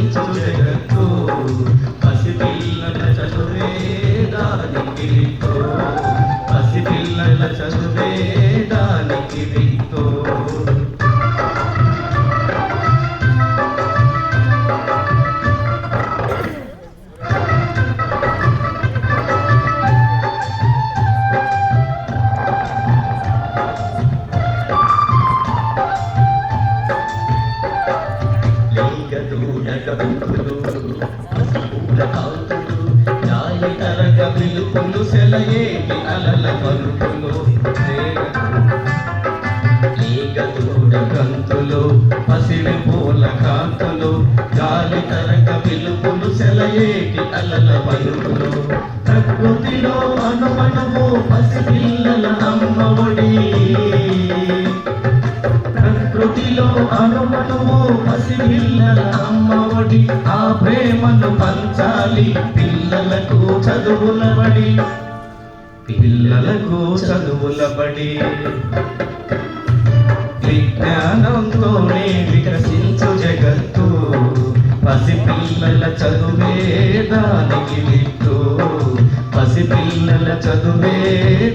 వికసించు జగత్తు పసిపిల్లల చదువే దానికి దిక్కు పసిపిల్లల చదువే దానికి దిక్కు పిలుపులు సెలయేటి అలల పలుకులు ఈగదూడ గంతులు పసిడి పూల కాంతులు గాలి తరగ పిలుపులు సెలయేటి అలల పలుకులు ప్రకృతిలో అనుమనము పసిపిల్లల అమ్మఒడి ప్రకృతిలో అనుమనము పసిపిల్లల అమ్మఒడి ఆ ప్రేమను పంచాలి పిల్లలకు చదువుల బడి పిల్లలకు చదువుల బడి విజ్ఞానంతోనే వికసించు జగత్తు పసిపిల్లల చదువే దానికి దిక్కు పసిపిల్లల చదువే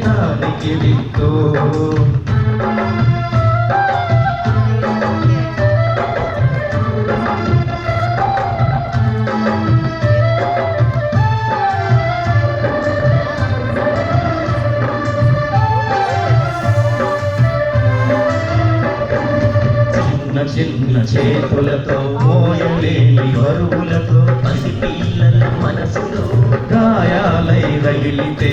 దానికి దిక్కు చిన్న చేతులతో మోయలేని బరువులతో పసిపిల్లల మనసులో గాయాలై రగిలితే